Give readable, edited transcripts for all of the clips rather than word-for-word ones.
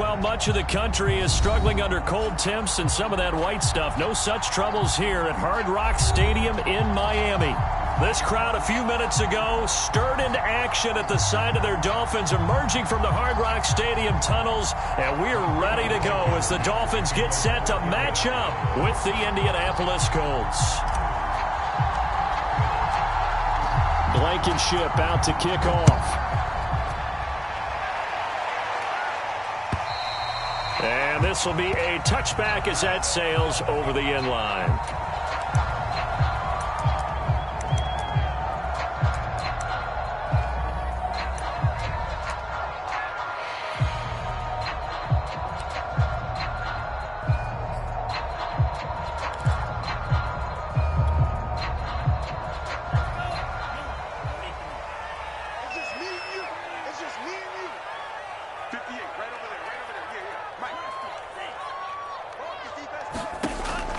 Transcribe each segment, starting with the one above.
Well, much of the country is struggling under cold temps and some of that white stuff. No such troubles here at Hard Rock Stadium in Miami. This crowd a few minutes ago stirred into action at the side of their Dolphins emerging from the Hard Rock Stadium tunnels, and we're ready to go as the Dolphins get set to match up with the Indianapolis Colts. Blankenship out to kick off. And this will be a touchback as that sails over the end line.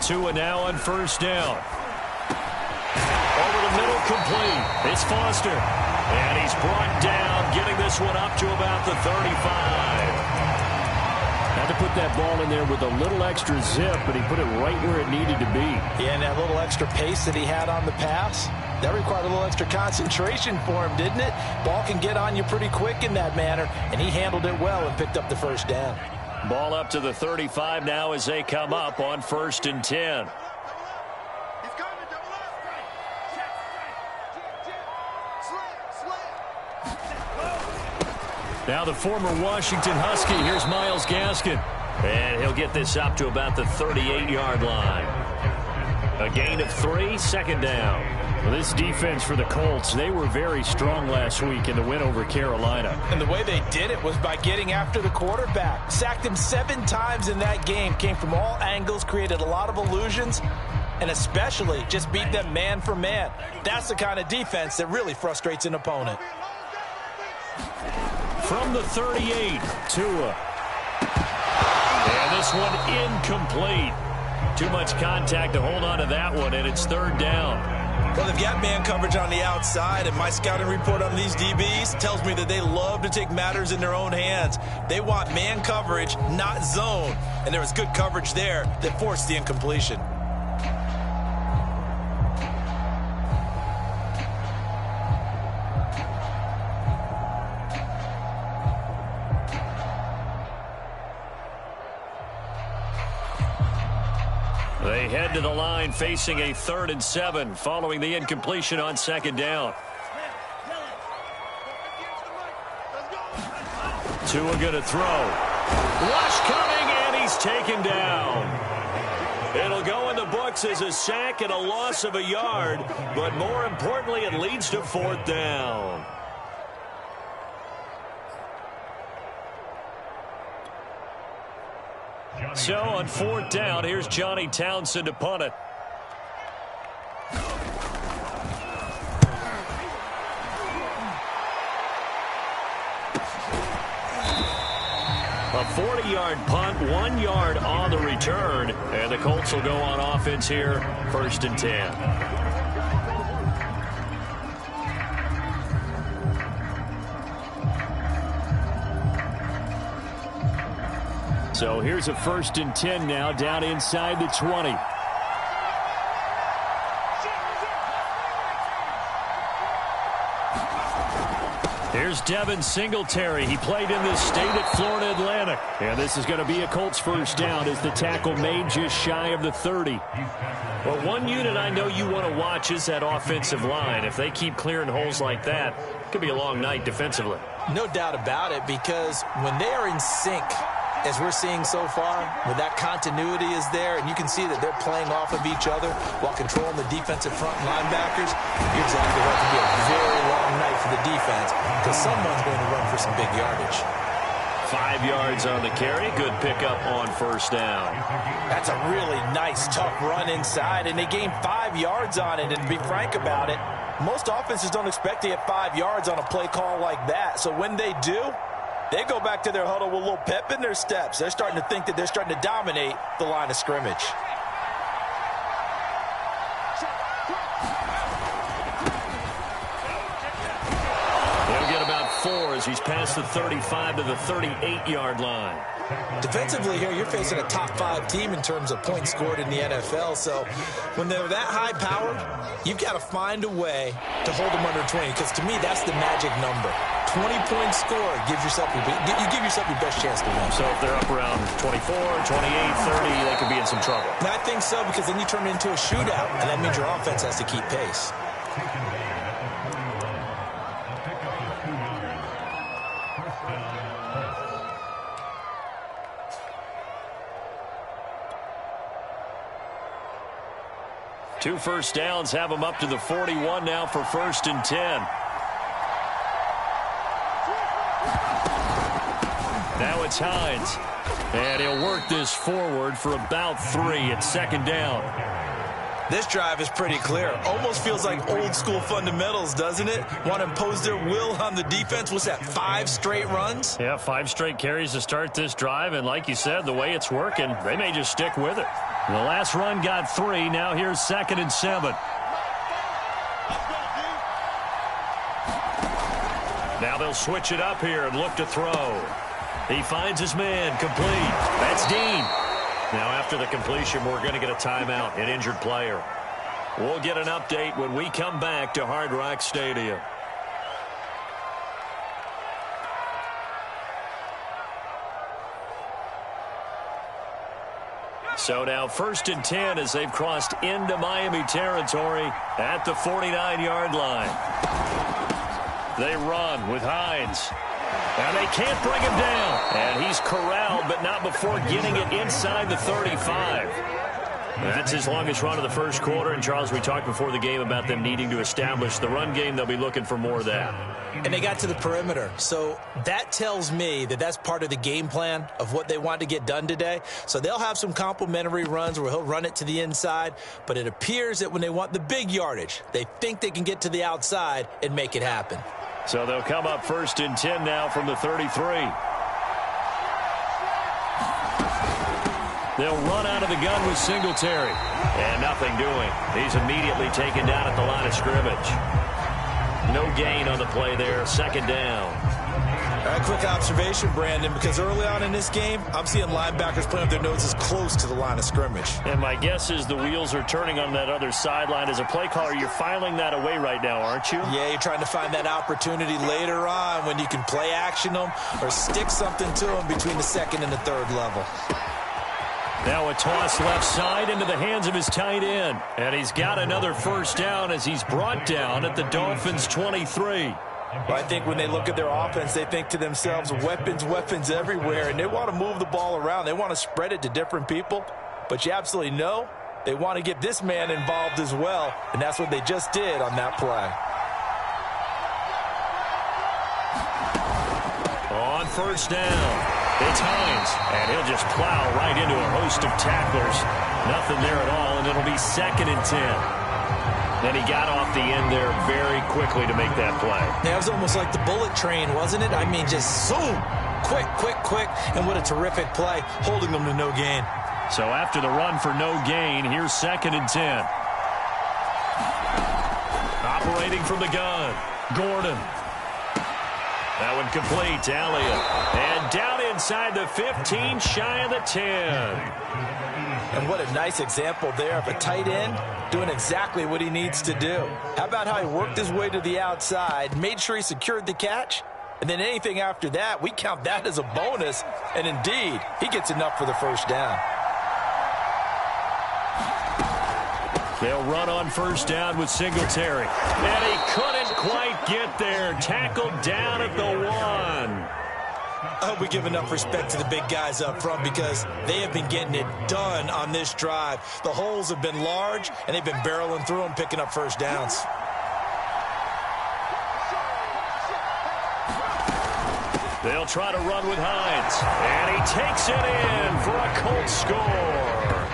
Tua now on first down. Over the middle, complete. It's Foster. And he's brought down, getting this one up to about the 35. Had to put that ball in there with a little extra zip, but he put it right where it needed to be. Yeah, and that little extra pace that he had on the pass, that required a little extra concentration for him, didn't it? Ball can get on you pretty quick in that manner, and he handled it well and picked up the first down. Ball up to the 35 now as they come up on 1st and 10. Now the former Washington Husky. Here's Myles Gaskin. And he'll get this up to about the 38-yard line. A gain of 3, second down. Well, this defense for the Colts, they were very strong last week in the win over Carolina. And the way they did it was by getting after the quarterback. Sacked him 7 times in that game. Came from all angles, created a lot of illusions, and especially just beat them man for man. That's the kind of defense that really frustrates an opponent. From the 38, Tua. And this one incomplete. Too much contact to hold on to that one, and it's 3rd down. Well, they've got man coverage on the outside, and my scouting report on these DBs tells me that they love to take matters in their own hands. They want man coverage, not zone. And there was good coverage there that forced the incompletion. They head to the line facing a 3rd and 7 following the incompletion on 2nd down. Tua going to throw. Rush coming, and he's taken down. It'll go in the books as a sack and a loss of a yard, but more importantly, it leads to 4th down. So on 4th down, here's Johnny Townsend to punt it. A 40-yard punt, 1 yard on the return, and the Colts will go on offense here, 1st and 10. So here's a 1st and 10 now, down inside the 20. Here's Devin Singletary. He played in this state at Florida Atlantic. And this is going to be a Colts 1st down as the tackle made just shy of the 30. Well, one unit I know you want to watch is that offensive line. If they keep clearing holes like that, it could be a long night defensively. No doubt about it, because when they are in sync, as we're seeing so far, when that continuity is there, and you can see that they're playing off of each other while controlling the defensive front linebackers, you're exactly right. It could be a very long night for the defense because someone's going to run for some big yardage. 5 yards on the carry. Good pickup on 1st down. That's a really nice, tough run inside, and they gained 5 yards on it. And to be frank about it, most offenses don't expect to get 5 yards on a play call like that. So when they do, they go back to their huddle with a little pep in their steps. They're starting to think that they're starting to dominate the line of scrimmage. They'll get about 4 as he's past the 35 to the 38-yard line. Defensively here, you're facing a top-5 team in terms of points scored in the NFL. So when they're that high-powered, you've got to find a way to hold them under 20. Because to me, that's the magic number. 20 points scored gives yourself you give yourself your best chance to win. So if they're up around 24, 28, 30, they could be in some trouble. And I think so, because then you turn it into a shootout, and that means your offense has to keep pace. Two first downs have them up to the 41 now for 1st and 10. Now it's Hines. And he'll work this forward for about 3 at 2nd down. This drive is pretty clear. Almost feels like old school fundamentals, doesn't it? Want to impose their will on the defense. What's that, 5 straight runs? Yeah, 5 straight carries to start this drive. And like you said, the way it's working, they may just stick with it. The last run got 3. Now here's 2nd and 7. Now they'll switch it up here and look to throw. He finds his man, complete. That's Dean. Now after the completion, we're going to get a timeout, an injured player. We'll get an update when we come back to Hard Rock Stadium. So now 1st and 10 as they've crossed into Miami territory at the 49-yard line. They run with Hines. And they can't bring him down. And he's corralled, but not before getting it inside the 35. That's his longest run of the first quarter. And, Charles, we talked before the game about them needing to establish the run game. They'll be looking for more of that. And they got to the perimeter. So that tells me that that's part of the game plan of what they want to get done today. So they'll have some complementary runs where he'll run it to the inside. But it appears that when they want the big yardage, they think they can get to the outside and make it happen. So they'll come up 1st and 10 now from the 33. They'll run out of the gun with Singletary. And nothing doing. He's immediately taken down at the line of scrimmage. No gain on the play there. 2nd down. A quick observation, Brandon, because early on in this game, I'm seeing linebackers putting up their noses close to the line of scrimmage. And my guess is the wheels are turning on that other sideline. As a play caller, you're filing that away right now, aren't you? Yeah, you're trying to find that opportunity later on when you can play action them or stick something to them between the 2nd and the 3rd level. Now a toss left side into the hands of his tight end. And he's got another 1st down as he's brought down at the Dolphins' 23. Well, I think when they look at their offense, they think to themselves, weapons, weapons everywhere, and they want to move the ball around. They want to spread it to different people, but you absolutely know they want to get this man involved as well, and that's what they just did on that play. On 1st down, it's Hines, and he'll just plow right into a host of tacklers. Nothing there at all, and it'll be 2nd and 10. Then he got off the end there very quickly to make that play. That was almost like the bullet train, wasn't it? I mean, just zoom. Quick, quick, quick. And what a terrific play, holding them to no gain. So after the run for no gain, here's 2nd and 10. Operating from the gun, Gordon. That one complete to Elliott. And down inside the 15, shy of the 10. And what a nice example there of a tight end doing exactly what he needs to do. How about how he worked his way to the outside, made sure he secured the catch, and then anything after that, we count that as a bonus. And indeed, he gets enough for the 1st down. They'll run on 1st down with Singletary. And he couldn't quite get there. Tackled down at the 1. I hope we give enough respect to the big guys up front because they have been getting it done on this drive. The holes have been large, and they've been barreling through them, picking up 1st downs. They'll try to run with Hines. And he takes it in for a Colts score.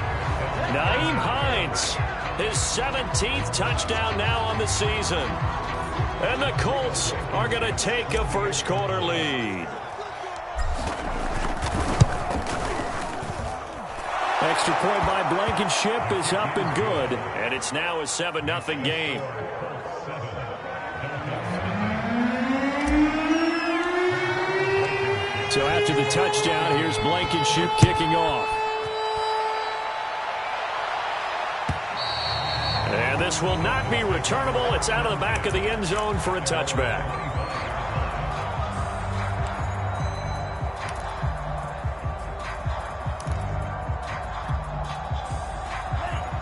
Nyheim Hines, his 17th touchdown now on the season. And the Colts are going to take a first quarter lead. Extra point by Blankenship is up and good. And it's now a 7-0 game. So after the touchdown, here's Blankenship kicking off. And this will not be returnable. It's out of the back of the end zone for a touchback.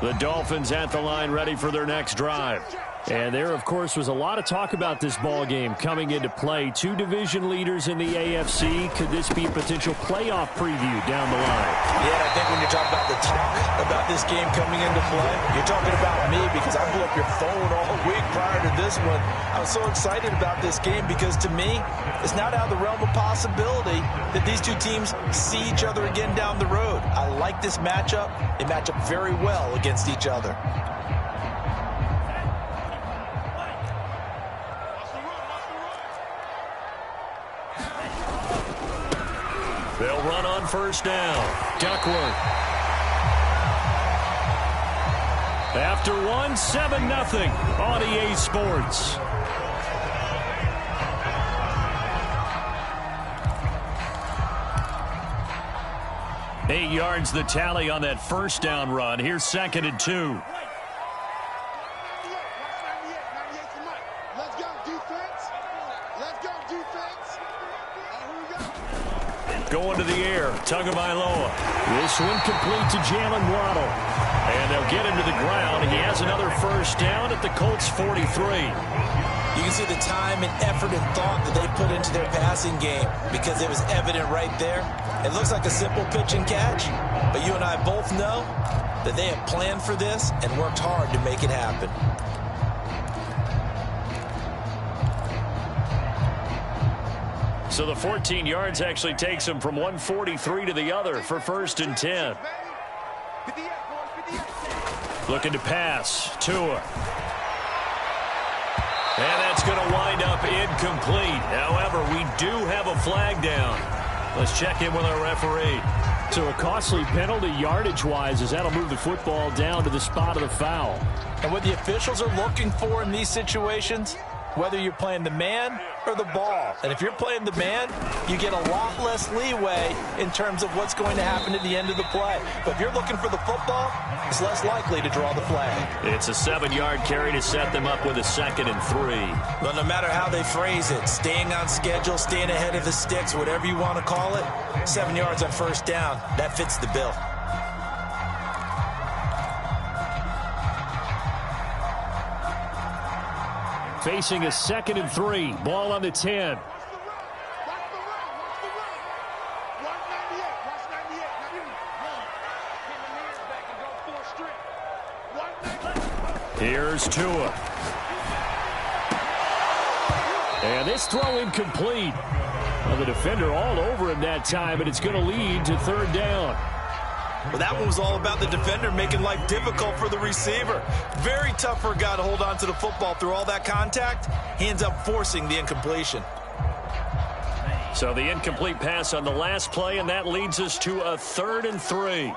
The Dolphins at the line ready for their next drive. And there, of course, was a lot of talk about this ball game coming into play. Two division leaders in the AFC. Could this be a potential playoff preview down the line? Yeah, I think when you're talking about the talk about this game coming into play, you're talking about me because I blew up your phone all week prior to this one. I was so excited about this game because, to me, it's not out of the realm of possibility that these two teams see each other again down the road. I like this matchup. They match up very well against each other. They'll run on first down. Duckworth. After one, 7-0 on EA Sports. Eight yards the tally on that first down run. Here's 2nd and 2. Let's go, defense. Let's go, defense. Going to the air, Tagovailoa. This one complete to Jalen Waddle. And they'll get him to the ground. He has another first down at the Colts 43. You can see the time and effort and thought that they put into their passing game because it was evident right there. It looks like a simple pitch and catch, but you and I both know that they have planned for this and worked hard to make it happen. So the 14 yards actually takes him from 143 to the other for 1st and 10. Looking to pass. Tua. And that's going to wind up incomplete. However, we do have a flag down. Let's check in with our referee. So a costly penalty yardage-wise as that'll move the football down to the spot of the foul. And what the officials are looking for in these situations, whether you're playing the man or the ball. And if you're playing the man, you get a lot less leeway in terms of what's going to happen at the end of the play. But if you're looking for the football, it's less likely to draw the flag. It's a 7-yard carry to set them up with a 2nd and 3. Well, no matter how they phrase it, staying on schedule, staying ahead of the sticks, whatever you want to call it, 7 yards on first down, that fits the bill. Facing a 2nd and 3. Ball on the 10. Here's Tua. And this throw incomplete. Well, the defender all over him that time, and it's going to lead to 3rd down. Well, that one was all about the defender making life difficult for the receiver. Very tough for a guy to hold on to the football through all that contact. He ends up forcing the incompletion. So the incomplete pass on the last play, and that leads us to a 3rd and 3.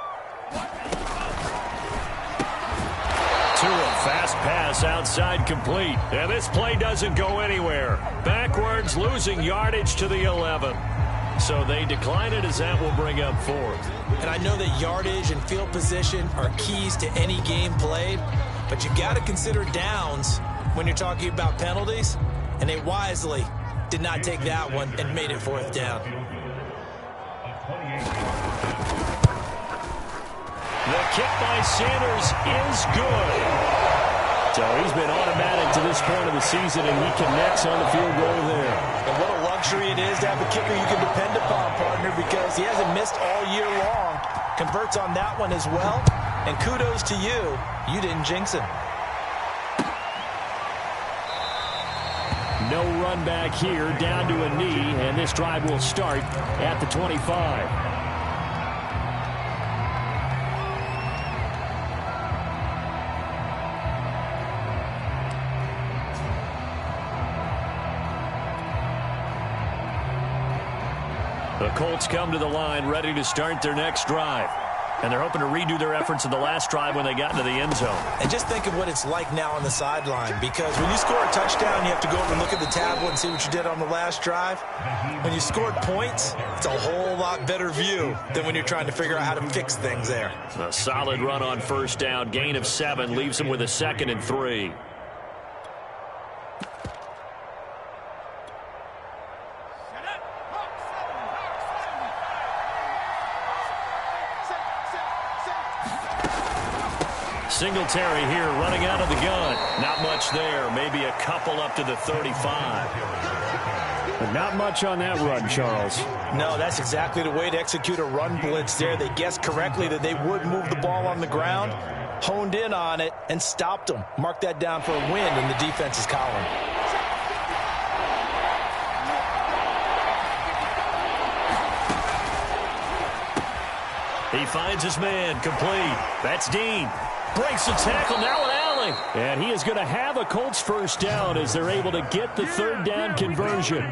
Tua, fast pass outside complete. And this play doesn't go anywhere. Backwards, losing yardage to the 11. So they decline it as that will bring up 4th. And I know that yardage and field position are keys to any game played, but you got to consider downs when you're talking about penalties, and they wisely did not take that one and made it 4th down. The kick by Sanders is good. So he's been automatic to this point of the season, and he connects on the field goal there. And what a luxury it is to have a kicker you can depend upon, partner, because he hasn't missed all year long. Converts on that one as well. And kudos to you. You didn't jinx him. No run back here, down to a knee, and this drive will start at the 25. The Colts come to the line ready to start their next drive. And they're hoping to redo their efforts in the last drive when they got into the end zone. And just think of what it's like now on the sideline, because when you score a touchdown, you have to go over and look at the tablet and see what you did on the last drive. When you scored points, it's a whole lot better view than when you're trying to figure out how to fix things there. A solid run on first down. Gain of 7 leaves them with a 2nd and 3. Singletary here running out of the gun. Not much there. Maybe a couple up to the 35. But not much on that run, Charles. No, that's exactly the way to execute a run blitz there. They guessed correctly that they would move the ball on the ground, honed in on it, and stopped them. Mark that down for a win in the defense's column. He finds his man, complete. That's Dean. Breaks the tackle, now an alley. And he is going to have a Colts first down as they're able to get the 3rd down conversion.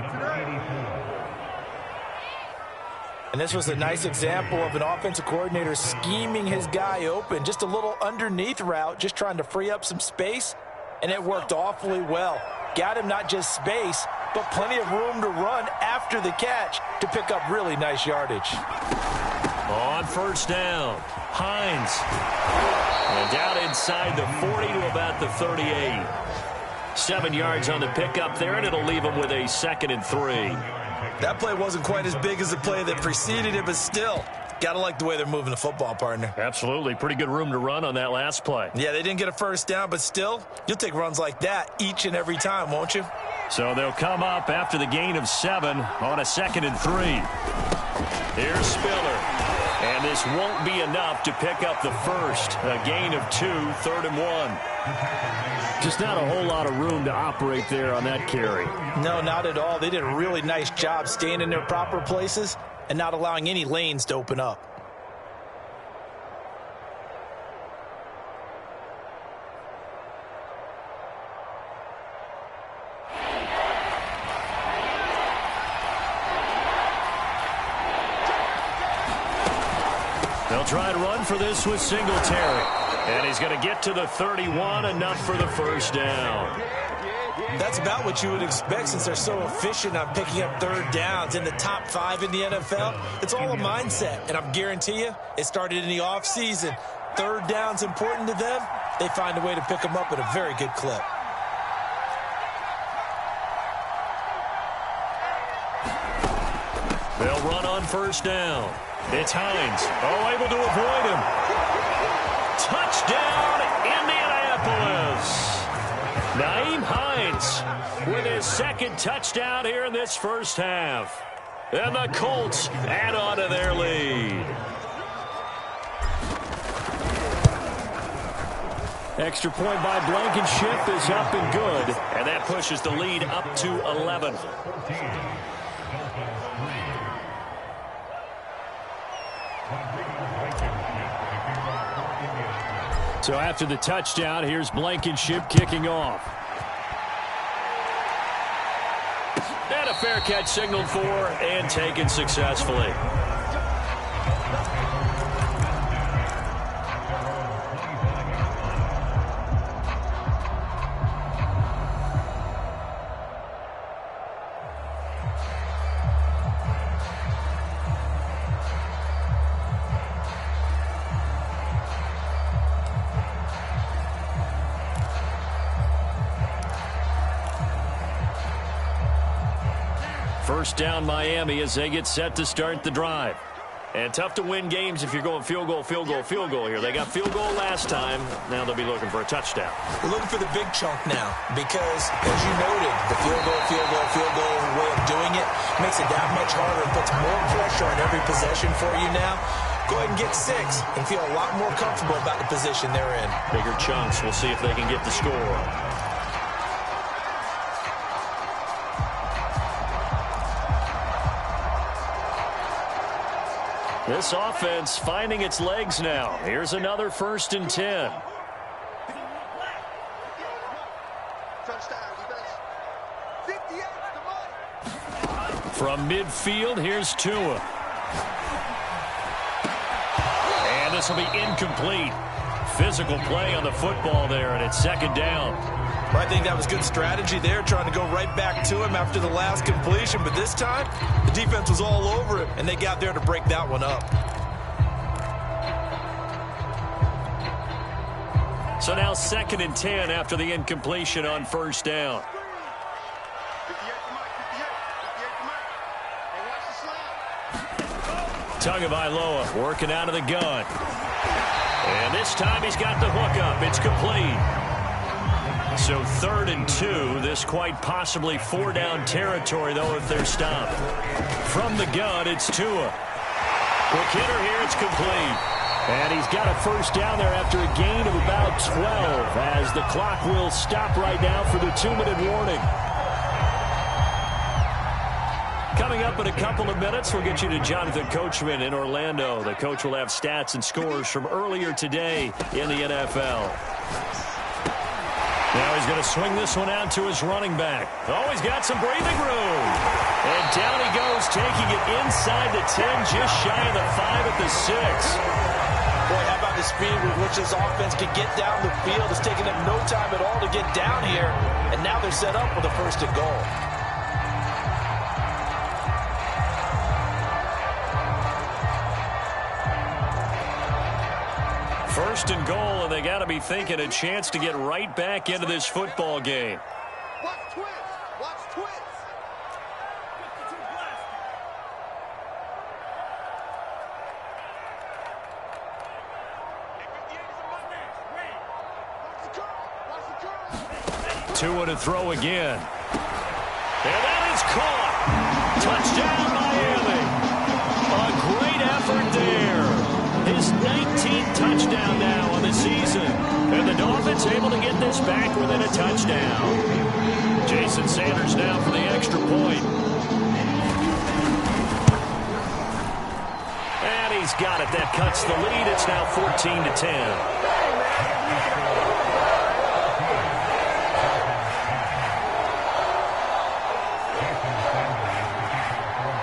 And this was a nice example of an offensive coordinator scheming his guy open. Just a little underneath route, just trying to free up some space, and it worked awfully well. Got him not just space, but plenty of room to run after the catch to pick up really nice yardage. On first down, Hines. And down inside the 40 to about the 38. 7 yards on the pickup there, and it'll leave him with a 2nd and 3. That play wasn't quite as big as the play that preceded it, but still, gotta like the way they're moving the football, partner. Absolutely. Pretty good room to run on that last play. Yeah, they didn't get a first down, but still, you'll take runs like that each and every time, won't you? So they'll come up after the gain of 7 on a 2nd and 3. Here's Spiller. And this won't be enough to pick up the first. A gain of 2, 3rd and 1. Just not a whole lot of room to operate there on that carry. No, not at all. They did a really nice job staying in their proper places and not allowing any lanes to open up. They'll try and run for this with Singletary. And he's going to get to the 31, enough for the first down. That's about what you would expect since they're so efficient on picking up 3rd downs in the top 5 in the NFL. It's all a mindset, and I guarantee you it started in the offseason. 3rd down's important to them. They find a way to pick them up at a very good clip. They'll run on first down. It's Hines. Oh, able to avoid him. Touchdown, Indianapolis. Nyheim Hines with his 2nd touchdown here in this first half. And the Colts add on to their lead. Extra point by Blankenship is up and good. And that pushes the lead up to 11. So after the touchdown, here's Blankenship kicking off. And a fair catch signaled for and taken successfully. First down Miami as they get set to start the drive. And tough to win games if you're going field goal, field goal, field goal here. They got field goal last time. Now they'll be looking for a touchdown. We're looking for the big chunk now because, as you noted, the field goal way of doing it makes it that much harder and puts more pressure on every possession for you now. Go ahead and get 6 and feel a lot more comfortable about the position they're in. Bigger chunks. We'll see if they can get the score. This offense finding its legs now. Here's another 1st and 10. From midfield, here's Tua. And this will be incomplete. Physical play on the football there, and it's second down. Well, I think that was good strategy there, trying to go right back to him after the last completion. But this time, the defense was all over him, and they got there to break that one up. So now 2nd and 10 after the incompletion on first down. Tagovailoa working out of the gun. And this time he's got the hook up. It's complete. So 3rd and 2. This quite possibly 4-down territory, though, if they're stopped. From the gun, it's Tua. Quick hitter here. It's complete. And he's got a first down there after a gain of about 12 as the clock will stop right now for the 2-minute warning. Coming up in a couple of minutes, we'll get you to Jonathan Coachman in Orlando. The coach will have stats and scores from earlier today in the NFL. Now he's going to swing this one out to his running back. Oh, he's got some breathing room. And down he goes, taking it inside the 10, just shy of the 5 at the 6. Boy, how about the speed with which this offense can get down the field? It's taken them no time at all to get down here. And now they're set up with a 1st and goal. First and goal, and they got to be thinking a chance to get right back into this football game. Watch twins. Watch twins. Tua to throw again. And that is caught. Touchdown, Miami. A great effort there. His 19th touchdown now on the season. And the Dolphins able to get this back within a touchdown. Jason Sanders now for the extra point. And he's got it. That cuts the lead. It's now 14-10.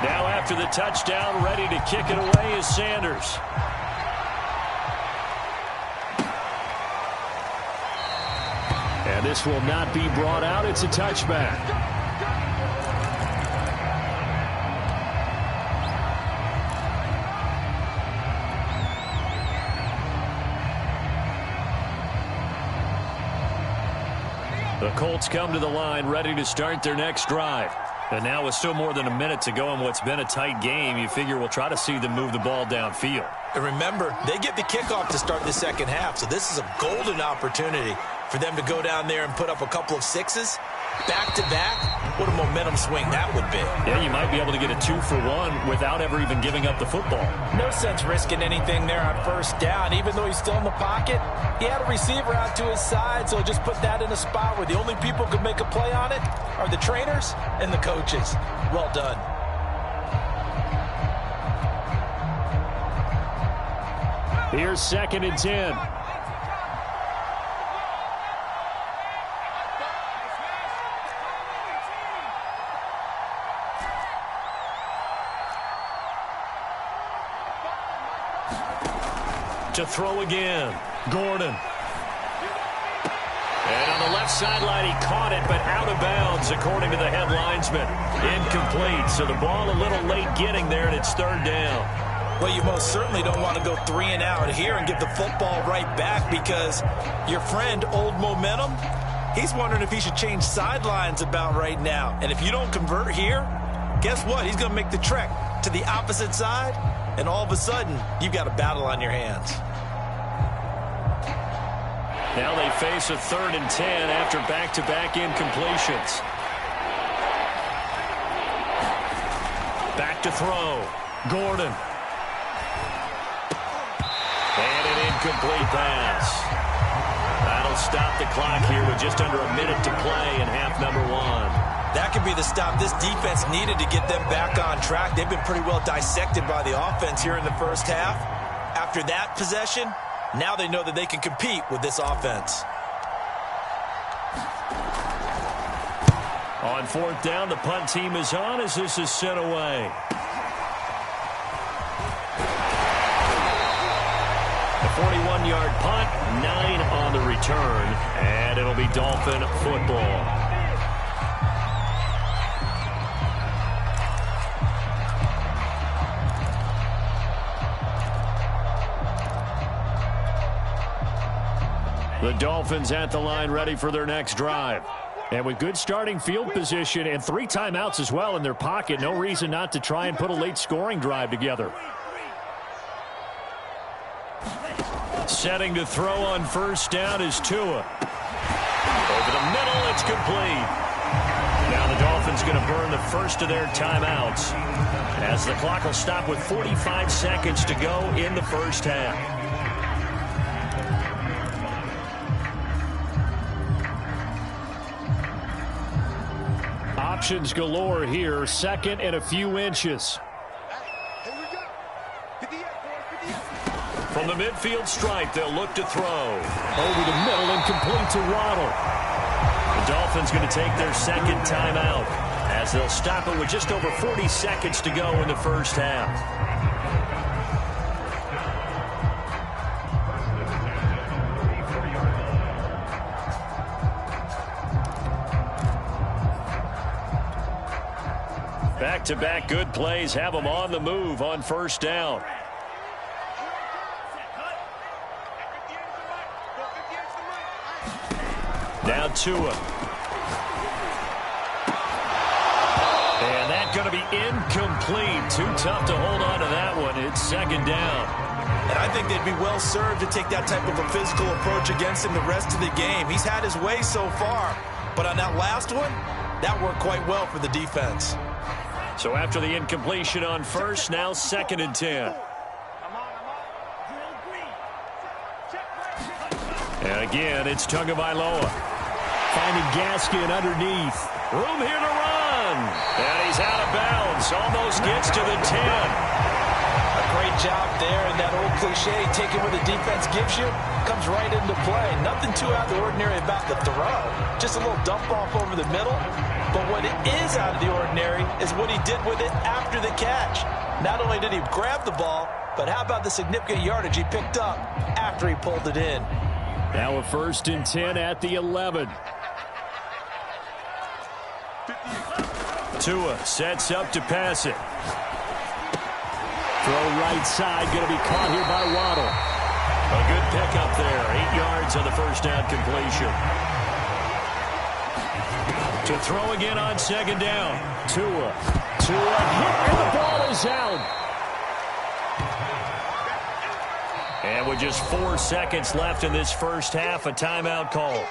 Now after the touchdown, ready to kick it away is Sanders. And this will not be brought out. It's a touchback. The Colts come to the line, ready to start their next drive. And now with still more than a minute to go in what's been a tight game, you figure we'll try to see them move the ball downfield. And remember, they get the kickoff to start the second half, so this is a golden opportunity for them to go down there and put up a couple of sixes back-to-back. What a momentum swing that would be. Yeah, you might be able to get a 2-for-1 without ever even giving up the football. No sense risking anything there on first down. Even though he's still in the pocket, he had a receiver out to his side, so just put that in a spot where the only people who can make a play on it are the trainers and the coaches. Well done. Here's 2nd and 10. To throw again, Gordon. And on the left sideline, he caught it, but out of bounds, according to the head linesman. Incomplete, so the ball a little late getting there, and it's 3rd down. Well, you most certainly don't want to go 3 and out here and get the football right back because your friend, Old Momentum, he's wondering if he should change sidelines about right now. And if you don't convert here, guess what? He's going to make the trek to the opposite side, and all of a sudden, you've got a battle on your hands. Now they face a 3rd and 10 after back-to-back incompletions. Back to throw. Gordon. And an incomplete pass. That'll stop the clock here with just under a minute to play in half number 1. That could be the stop this defense needed to get them back on track. They've been pretty well dissected by the offense here in the first half. After that possession, now they know that they can compete with this offense. On 4th down, the punt team is on as this is sent away. 41-yard punt, 9 on the return, and it'll be Dolphin football. The Dolphins at the line ready for their next drive. And with good starting field position and 3 timeouts as well in their pocket, no reason not to try and put a late scoring drive together. Setting to throw on first down is Tua. Over the middle, it's complete. Now the Dolphins going to burn the first of their timeouts as the clock will stop with 45 seconds to go in the first half. Options galore here. Second and a few inches. From the midfield stripe, they'll look to throw. Over the middle and complete to Waddle. The Dolphins going to take their second timeout as they'll stop it with just over 40 seconds to go in the first half. Back-to-back good plays have them on the move on first down. Now Tua. And that's going to be incomplete. Too tough to hold on to that one. It's second down. And I think they'd be well served to take that type of a physical approach against him the rest of the game. He's had his way so far. But on that last one, that worked quite well for the defense. So after the incompletion on first, now second and 10. And again, it's Tagovailoa. Finding Gaskin underneath. Room here to run. And he's out of bounds. Almost gets to the 10. A great job there, and that old cliche, taking what the defense gives you, comes right into play. Nothing too out of the ordinary about the throw. Just a little dump off over the middle. But what it is out of the ordinary is what he did with it after the catch. Not only did he grab the ball, but how about the significant yardage he picked up after he pulled it in. Now a first and 10 at the 11. Tua sets up to pass it. Throw right side, going to be caught here by Waddle. A good pickup there, 8 yards on the first down completion. To throw again on second down. Tua hit, and the ball is out. And with just 4 seconds left in this first half, a timeout call.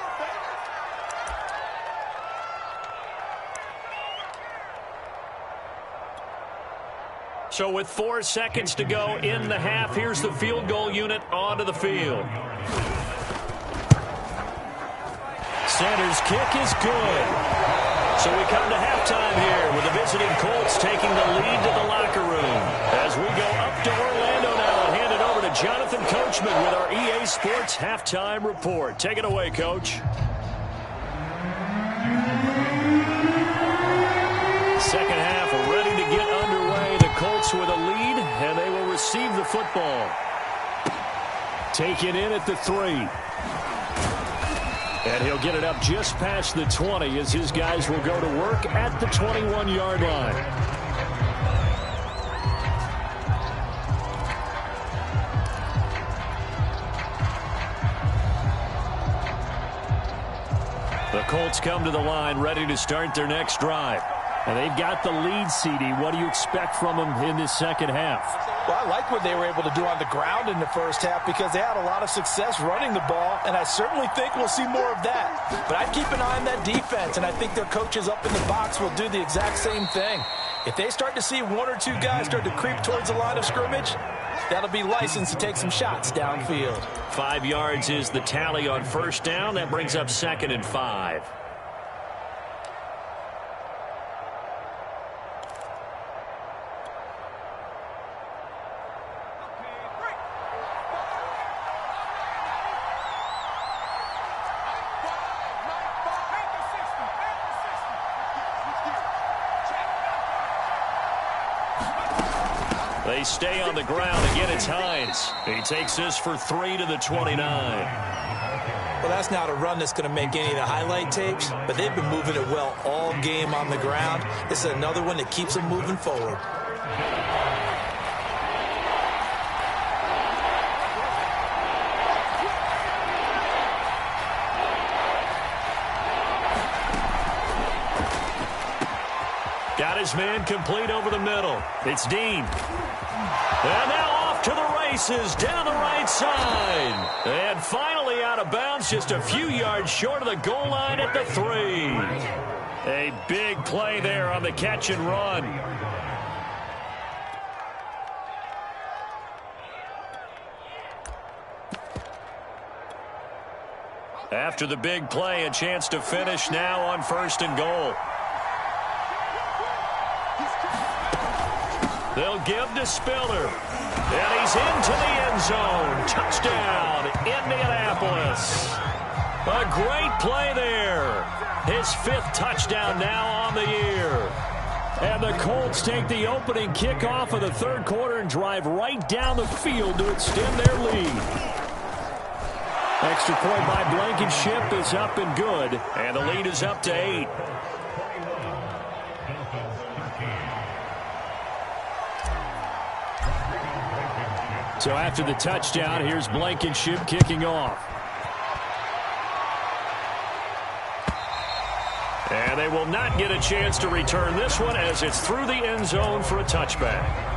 So with 4 seconds to go in the half, here's the field goal unit onto the field. Sanders' kick is good. So we come to halftime here with the visiting Colts taking the lead to the locker room. As we go up to Orlando now and hand it over to Jonathan Coachman with our EA Sports Halftime Report. Take it away, Coach. Second half ready to get underway. The Colts with a lead, and they will receive the football. Taken in at the 3. And he'll get it up just past the 20 as his guys will go to work at the 21-yard line. The Colts come to the line ready to start their next drive. And they've got the lead, CD. What do you expect from them in this second half? Well, I like what they were able to do on the ground in the first half because they had a lot of success running the ball, and I certainly think we'll see more of that. But I'd keep an eye on that defense, and I think their coaches up in the box will do the exact same thing. If they start to see 1 or 2 guys start to creep towards the line of scrimmage, that'll be licensed to take some shots downfield. 5 yards is the tally on first down. That brings up second and 5. They stay on the ground. Again, it's Hines. He takes this for 3 to the 29. Well, that's not a run that's going to make any of the highlight tapes, but they've been moving it well all game on the ground. This is another one that keeps them moving forward. Got his man complete over the middle. It's Dean. And now off to the races down the right side. And finally out of bounds, just a few yards short of the goal line at the 3. A big play there on the catch and run. After the big play, a chance to finish now on 1st and goal. They'll give to Spiller. And he's into the end zone. Touchdown, Indianapolis. A great play there. His 5th touchdown now on the year. And the Colts take the opening kickoff of the 3rd quarter and drive right down the field to extend their lead. Extra point by Blankenship is up and good. And the lead is up to 8. So after the touchdown, here's Blankenship kicking off. And they will not get a chance to return this one as it's through the end zone for a touchback.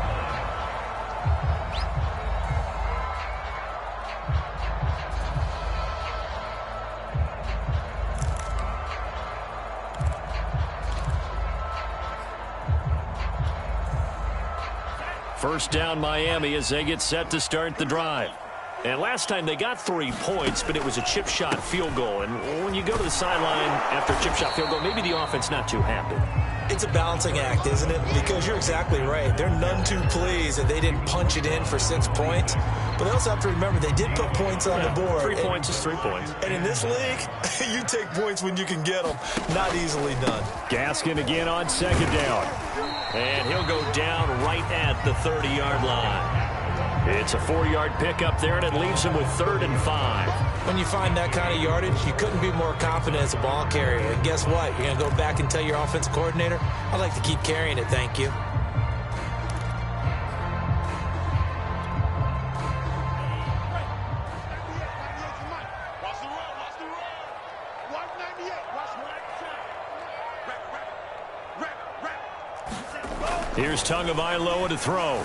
First down Miami as they get set to start the drive. And last time they got 3 points, but it was a chip shot field goal. And when you go to the sideline after a chip shot field goal, maybe the offense not too happy. It's a balancing act, isn't it? Because you're exactly right. They're none too pleased that they didn't punch it in for 6 points. But they also have to remember they did put points on the board. 3 points is 3 points. And in this league, you take points when you can get them. Not easily done. Gaskin again on 2nd down. And he'll go down right at the 30-yard line. It's a 4-yard pickup there, and it leaves him with 3rd and 5. When you find that kind of yardage, you couldn't be more confident as a ball carrier. And guess what? You're going to go back and tell your offensive coordinator, I'd like to keep carrying it, thank you. Here's Tagovailoa to throw.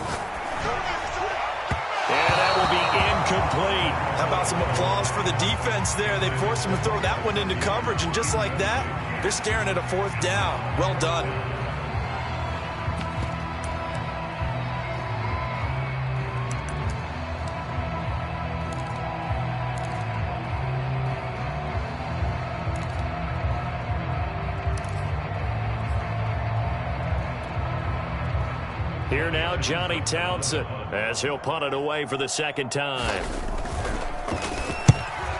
And that will be incomplete. How about some applause for the defense there? They forced him to throw that one into coverage, and just like that, they're staring at a 4th down. Well done. Here now, Johnny Townsend, as he'll punt it away for the 2nd time.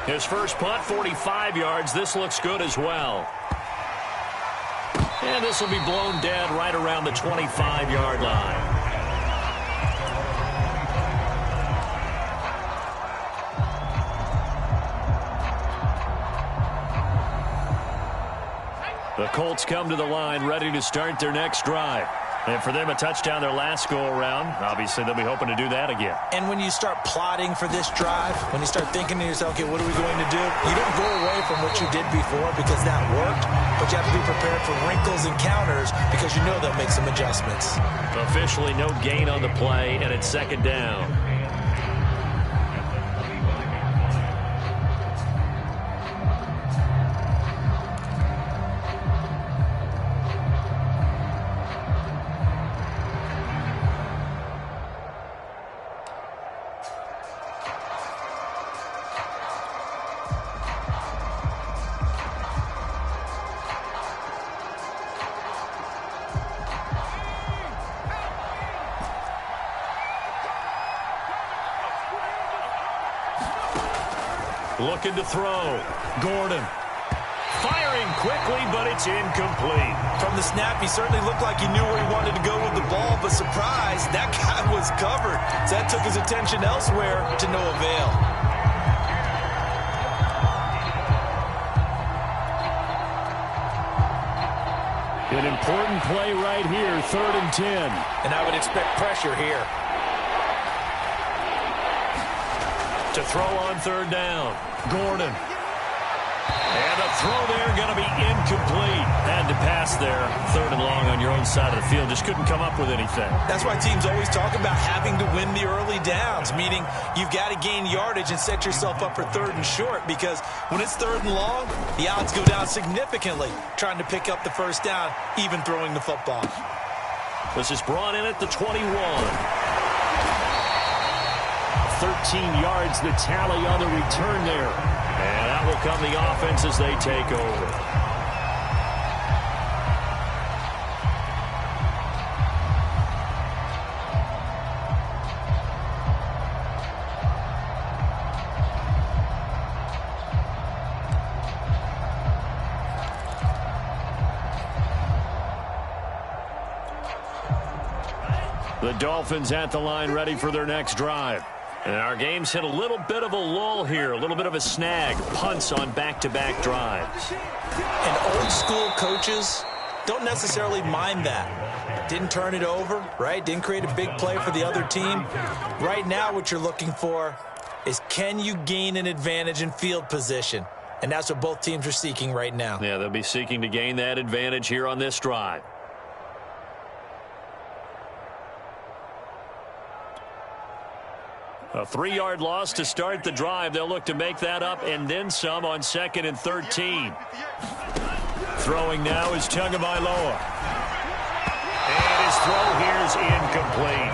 His first punt, 45 yards. This looks good as well. And this will be blown dead right around the 25-yard line. The Colts come to the line, ready to start their next drive. And for them, a touchdown their last go-around. Obviously, they'll be hoping to do that again. And when you start plotting for this drive, when you start thinking to yourself, okay, what are we going to do? You don't go away from what you did before because that worked, but you have to be prepared for wrinkles and counters because you know they'll make some adjustments. Officially, no gain on the play, and it's 2nd down. Looking to throw. Gordon. Firing quickly, but it's incomplete. From the snap, he certainly looked like he knew where he wanted to go with the ball, but surprise, that guy was covered. So that took his attention elsewhere to no avail. An important play right here, 3rd and 10. And I would expect pressure here. To throw on 3rd down, Gordon. And the throw there going to be incomplete. Had to pass there, 3rd and long on your own side of the field. Just couldn't come up with anything. That's why teams always talk about having to win the early downs, meaning you've got to gain yardage and set yourself up for 3rd and short, because when it's 3rd and long, the odds go down significantly trying to pick up the 1st down, even throwing the football. This is brought in at the 21. 13 yards the tally on the return there. And out will come the offense as they take over. The Dolphins at the line ready for their next drive. And our game's hit a little bit of a lull here, a little bit of a snag. Punts on back-to-back drives. And old-school coaches don't necessarily mind that. Didn't turn it over, right? Didn't create a big play for the other team. Right now what you're looking for is, can you gain an advantage in field position? And that's what both teams are seeking right now. Yeah, they'll be seeking to gain that advantage here on this drive. A 3-yard loss to start the drive. They'll look to make that up and then some on 2nd and 13. Throwing now is Tagovailoa. And his throw here is incomplete.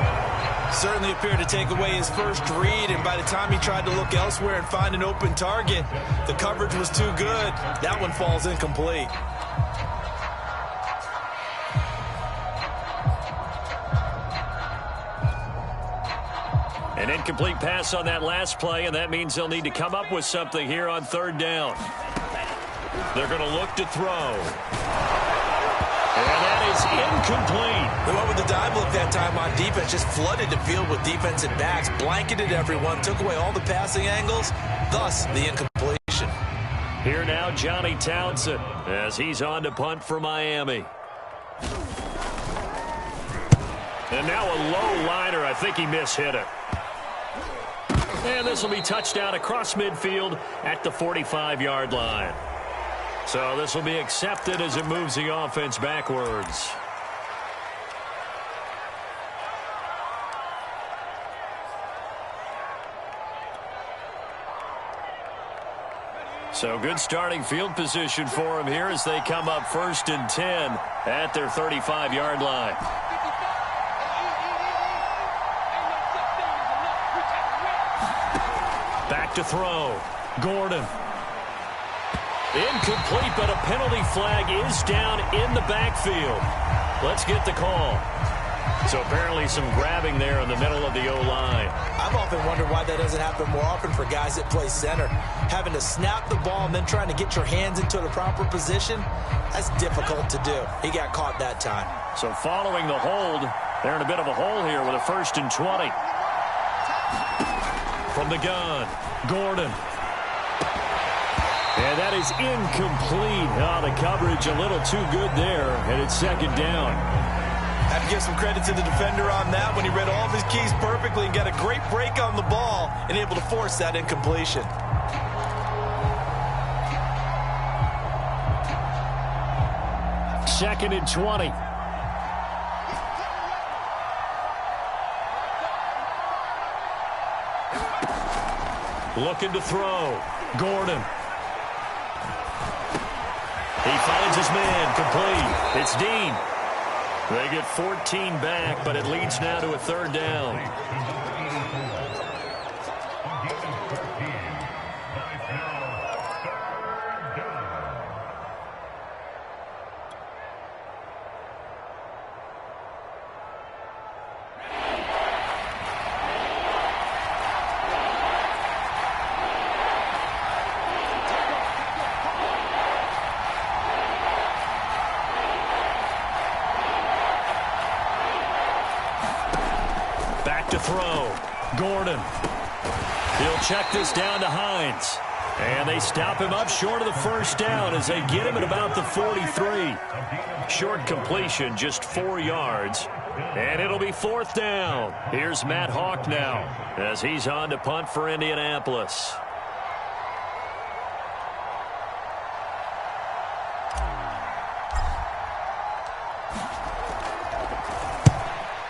Certainly appeared to take away his first read, and by the time he tried to look elsewhere and find an open target, the coverage was too good. That one falls incomplete. An incomplete pass on that last play, and that means they'll need to come up with something here on 3rd down. They're going to look to throw. And that is incomplete. They went with the dive look that time on defense, just flooded the field with defensive backs, blanketed everyone, took away all the passing angles, thus the incompletion. Here now, Johnny Townsend, as he's on to punt for Miami. And now a low liner. I think he mishit it. And this will be touchdown across midfield at the 45-yard line. So this will be accepted as it moves the offense backwards. So good starting field position for him here as they come up 1st and 10 at their 35-yard line. Back to throw. Gordon. Incomplete, but a penalty flag is down in the backfield. Let's get the call. So apparently some grabbing there in the middle of the O-line. I've often wondered why that doesn't happen more often for guys that play center. Having to snap the ball and then trying to get your hands into the proper position, that's difficult to do. He got caught that time. So following the hold, they're in a bit of a hole here with a 1st and 20. From the gun, Gordon. And that is incomplete. Oh, the coverage a little too good there, and it's 2nd down. Have to give some credit to the defender on that when he read all of his keys perfectly and got a great break on the ball and able to force that incompletion. Second and 20. Looking to throw. Gordon. He finds his man, complete. It's Dean. They get 14 back, but it leads now to a 3rd down. back to throw. Gordon. He'll check this down to Hines. And they stop him up short of the first down as they get him at about the 43. Short completion, just 4 yards. And it'll be 4th down. Here's Matt Hawk now as he's on to punt for Indianapolis.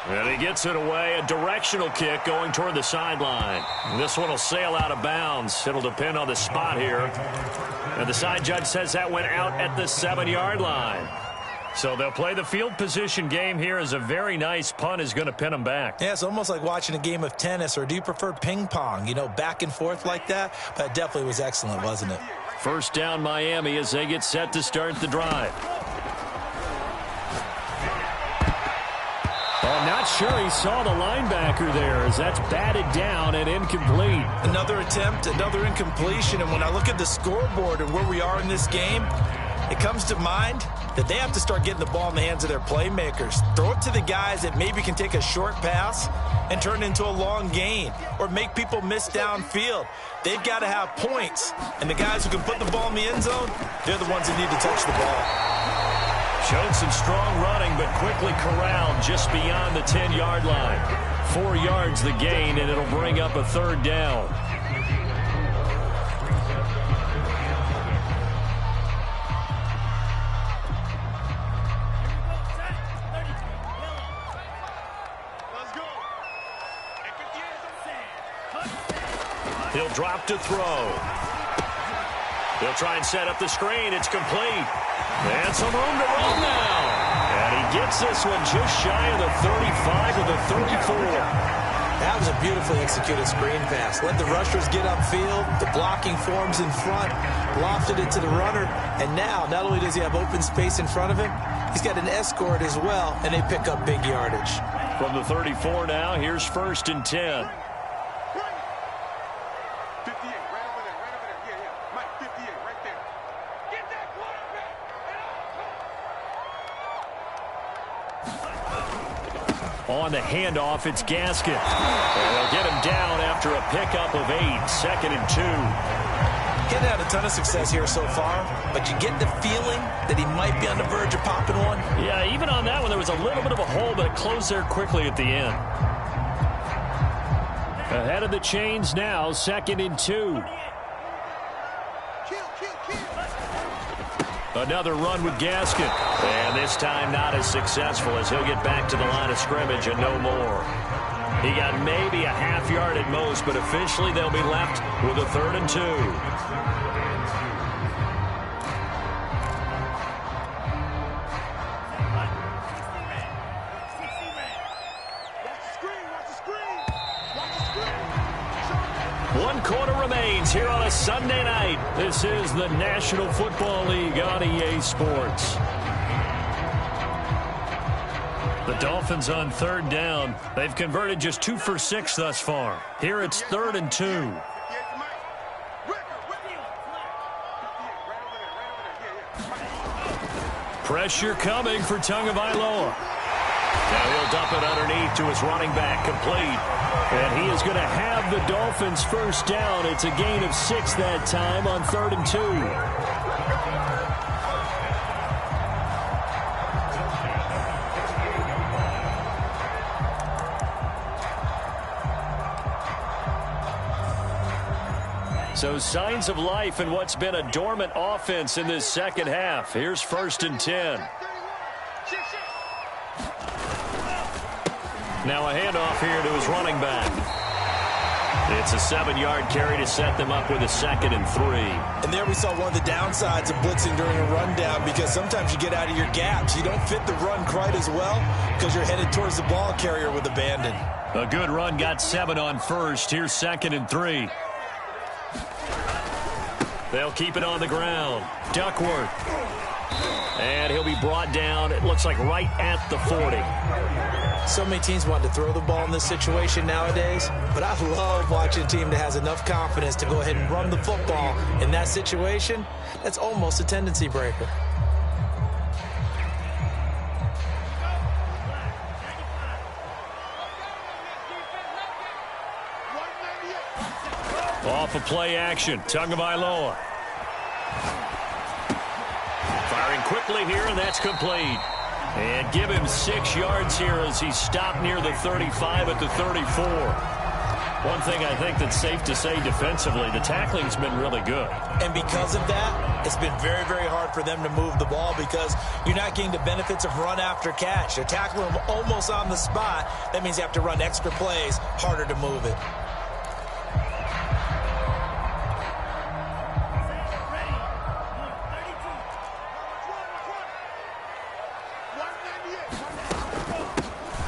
And he gets it away, a directional kick going toward the sideline. This one will sail out of bounds. It'll depend on the spot here. And the side judge says that went out at the 7-yard line. So they'll play the field position game here as a very nice punt is going to pin them back. Yeah, it's almost like watching a game of tennis, or do you prefer ping pong? You know, back and forth like that? But it definitely was excellent, wasn't it? 1st down Miami as they get set to start the drive. I'm not sure he saw the linebacker there as that's batted down and incomplete. Another attempt, another incompletion, and when I look at the scoreboard and where we are in this game, it comes to mind that they have to start getting the ball in the hands of their playmakers. Throw it to the guys that maybe can take a short pass and turn it into a long gain or make people miss downfield. They've got to have points, and the guys who can put the ball in the end zone, they're the ones that need to touch the ball. Showed some strong running, but quickly corralled just beyond the 10-yard line. 4 yards the gain, and it'll bring up a 3rd down. He'll drop to throw. He'll try and set up the screen. It's complete. And some room to run now. And he gets this one just shy of the 35 or the 34. That was a beautifully executed screen pass. Let the rushers get upfield. The blocking forms in front. Lofted it to the runner. And now, not only does he have open space in front of him, he's got an escort as well, and they pick up big yardage. From the 34 now, here's 1st and 10. On the handoff, it's Gaskin. And they'll get him down after a pickup of 8, 2nd and 2. He hasn't had a ton of success here so far, but you get the feeling that he might be on the verge of popping one. Yeah, even on that one, there was a little bit of a hole, but it closed there quickly at the end. Ahead of the chains now, 2nd and 2. Another run with Gaskin. And this time not as successful as he'll get back to the line of scrimmage and no more. He got maybe a half yard at most, but officially they'll be left with a 3rd and 2. One quarter remains here on a Sunday night. This is the National Football League on EA Sports. The Dolphins on 3rd down. They've converted just 2 for 6 thus far. Here it's 3rd and 2. Pressure coming for Tagovailoa. Now he'll dump it underneath to his running back, complete. And he is going to have the Dolphins' 1st down. It's a gain of 6 that time on 3rd and 2. So signs of life in what's been a dormant offense in this second half. Here's 1st and 10. Now a handoff here to his running back. It's a 7-yard carry to set them up with a 2nd and 3. And there we saw one of the downsides of blitzing during a rundown, because sometimes you get out of your gaps. You don't fit the run quite as well because you're headed towards the ball carrier with abandon. A good run got 7 on 1st. Here's 2nd and 3. They'll keep it on the ground. Duckworth. And he'll be brought down, it looks like right at the 40. So many teams want to throw the ball in this situation nowadays, but I love watching a team that has enough confidence to go ahead and run the football in that situation. That's almost a tendency breaker. Off of play action, Tagovailoa. Firing quickly here, and that's complete. And give him 6 yards here as he stopped near the 35 at the 34. One thing I think that's safe to say defensively, the tackling's been really good. And because of that, it's been very, very hard for them to move the ball because you're not getting the benefits of run after catch. They're tackling them almost on the spot. That means you have to run extra plays, harder to move it.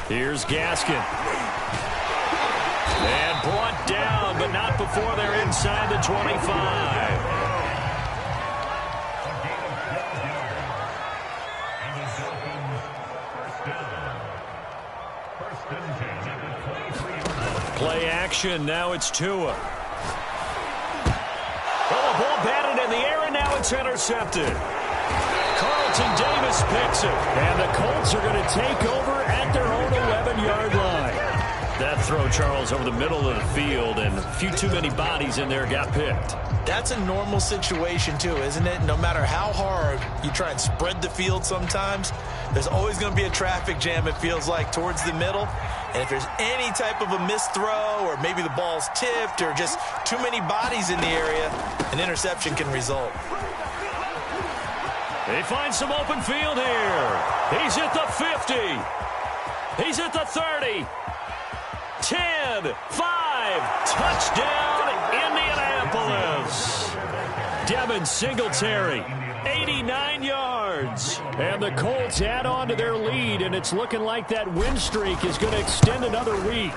Here's Gaskin. And brought down, but not before they're inside the 25. Play action, now it's Tua. Well, the ball batted in the air, and now it's intercepted. Carlton Davis picks it. And the Colts are going to take over at their own 11-yard line. That throw, Charles, over the middle of the field, and a few too many bodies in there got picked. That's a normal situation, too, isn't it? No matter how hard you try and spread the field sometimes, there's always going to be a traffic jam, it feels like, towards the middle. And if there's any type of a missed throw or maybe the ball's tipped or just too many bodies in the area, an interception can result. They find some open field here. He's at the 50. He's at the 30. 10, 5, touchdown, Indianapolis. Devin Singletary, 89 yards. And the Colts add on to their lead, and it's looking like that win streak is going to extend another week.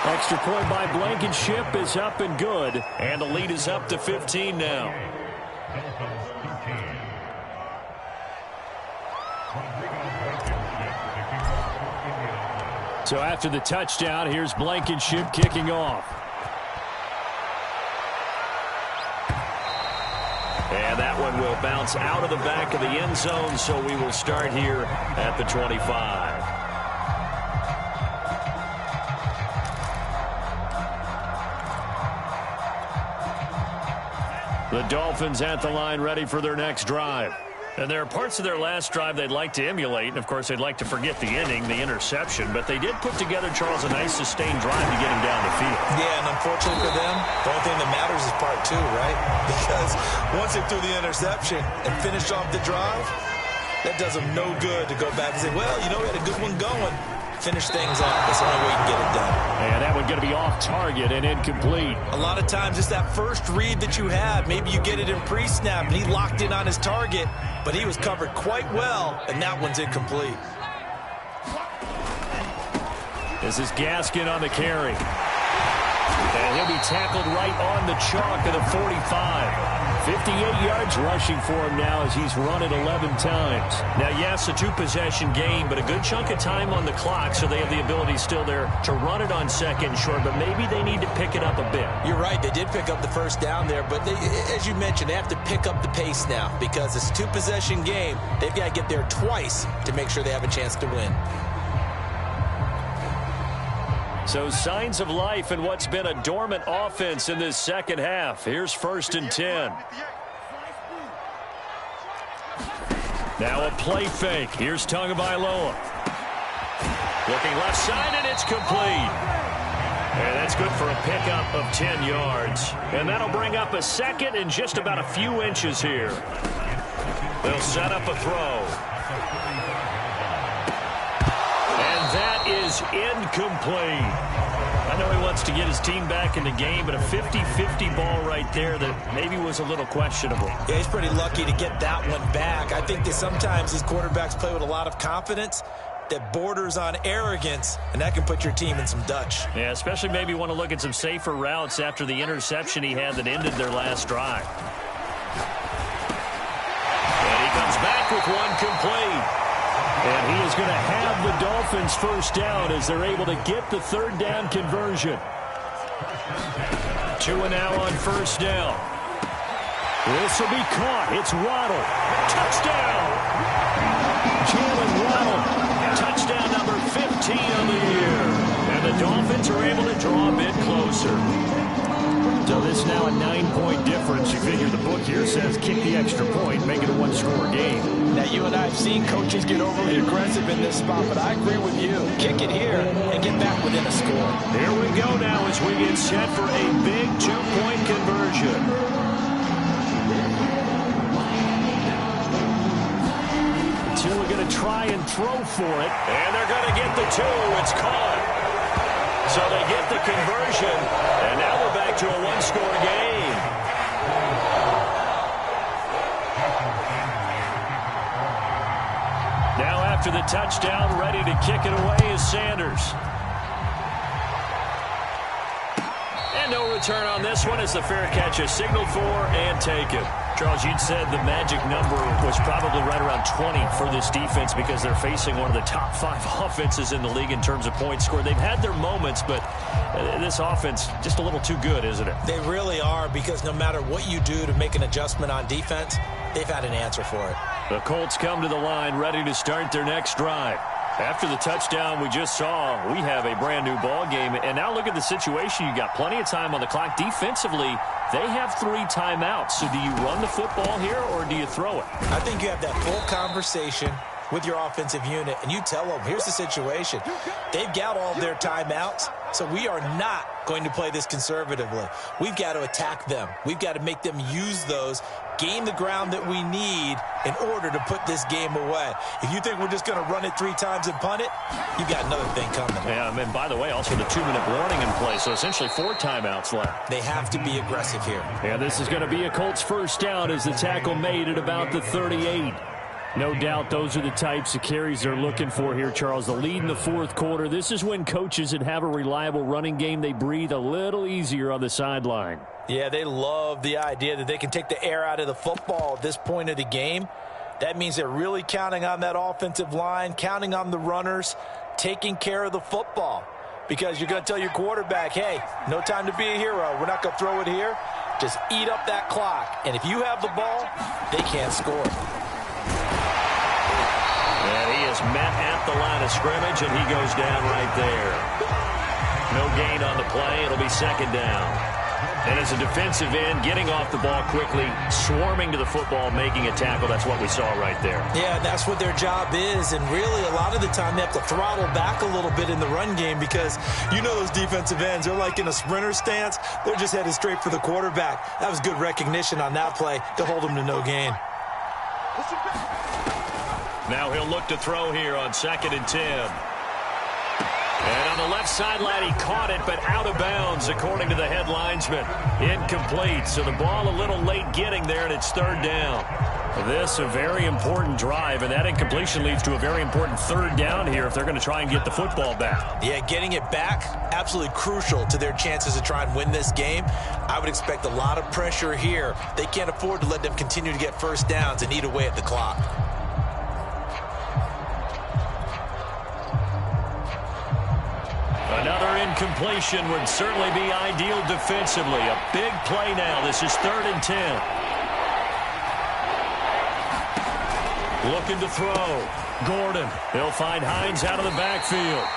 Extra point by Blankenship is up and good, and the lead is up to 15 now. So after the touchdown, here's Blankenship kicking off. And that one will bounce out of the back of the end zone, so we will start here at the 25. The Dolphins at the line ready for their next drive. And there are parts of their last drive they'd like to emulate, and, of course, they'd like to forget the inning, the interception. But they did put together, Charles, a nice sustained drive to get him down the field. Yeah, and unfortunately for them, the only thing that matters is part 2, right? Because once they threw the interception and finished off the drive, that does them no good to go back and say, well, you know, we had a good one going. Finish things off. That's the only way you can get it done. And that one going to be off target and incomplete. A lot of times it's that first read that you have. Maybe you get it in pre-snap, and he locked in on his target, but he was covered quite well, and that one's incomplete. This is Gaskin on the carry. And he'll be tackled right on the chalk of the 45. 58 yards rushing for him now as he's run it 11 times. Now, yes, a 2-possession game, but a good chunk of time on the clock, so they have the ability still there to run it on second and short, but maybe they need to pick it up a bit. You're right. They did pick up the first down there, but they, as you mentioned, they have to pick up the pace now because it's a 2-possession game. They've got to get there twice to make sure they have a chance to win. So signs of life in what's been a dormant offense in this second half. Here's 1st and 10. Now a play fake. Here's Tagovailoa. Looking left side, and it's complete. And that's good for a pickup of 10 yards. And that'll bring up a second and just about a few inches here. They'll set up a throw. That is incomplete. I know he wants to get his team back in the game, but a 50-50 ball right there that maybe was a little questionable. Yeah, he's pretty lucky to get that one back. I think that sometimes these quarterbacks play with a lot of confidence that borders on arrogance, and that can put your team in some Dutch. Yeah, especially maybe want to look at some safer routes after the interception he had that ended their last drive. And he comes back with one complete. And he is going to have the Dolphins first down as they're able to get the third down conversion. Tua now on first down. This will be caught. It's Waddle. Touchdown! Jalen Waddle. Touchdown number 15 of the year. And the Dolphins are able to draw a bit closer. So this now a 9-point difference. You figure the book here says kick the extra point, make it a one-score game. Now, you and I have seen coaches get overly aggressive in this spot, but I agree with you. Kick it here and get back within a score. Here we go now as we get set for a big two-point conversion. Two are going to try and throw for it. And they're going to get the two. It's caught. So they get the conversion, and now we're back to a one-score game. Now after the touchdown, ready to kick it away is Sanders. And no return on this one as the fair catch is signaled for and taken. Charles, you'd said the magic number was probably right around 20 for this defense because they're facing one of the top 5 offenses in the league in terms of points scored. They've had their moments, but this offense just a little too good, isn't it? They really are, because no matter what you do to make an adjustment on defense, they've had an answer for it. The Colts come to the line ready to start their next drive. After the touchdown we just saw, we have a brand new ball game. And now look at the situation. You got plenty of time on the clock. Defensively, they have 3 timeouts. So do you run the football here or do you throw it? I think you have that full conversation with your offensive unit, and you tell them, here's the situation. They've got all their timeouts, so we are not going to play this conservatively. We've got to attack them. We've got to make them use those, gain the ground that we need in order to put this game away. If you think we're just going to run it 3 times and punt it, you've got another thing coming. Yeah, and by the way, also the 2-minute warning in play, so essentially 4 timeouts left. They have to be aggressive here. Yeah, this is going to be a Colts first down as the tackle made at about the 38. No doubt those are the types of carries they're looking for here, Charles. The lead in the fourth quarter. This is when coaches that have a reliable running game, they breathe a little easier on the sideline. Yeah, they love the idea that they can take the air out of the football at this point of the game. That means they're really counting on that offensive line, counting on the runners, taking care of the football. Because you're going to tell your quarterback, hey, no time to be a hero. We're not going to throw it here. Just eat up that clock. And if you have the ball, they can't score. And he is met at the line of scrimmage, and he goes down right there. No gain on the play. It'll be second down. And as a defensive end, getting off the ball quickly, swarming to the football, making a tackle, that's what we saw right there. Yeah, that's what their job is. And really, a lot of the time, they have to throttle back a little bit in the run game because you know those defensive ends, they're like in a sprinter stance. They're just headed straight for the quarterback. That was good recognition on that play to hold them to no gain. Now he'll look to throw here on 2nd and 10. And on the left sideline, he caught it, but out of bounds, according to the head linesman. Incomplete, so the ball a little late getting there, and it's 3rd down. This a very important drive, and that incompletion leads to a very important 3rd down here if they're going to try and get the football back. Yeah, getting it back, absolutely crucial to their chances to try and win this game. I would expect a lot of pressure here. They can't afford to let them continue to get first downs and eat away at the clock. Another incompletion would certainly be ideal defensively. A big play now. This is 3rd and 10. Looking to throw. Gordon. He'll find Hines out of the backfield.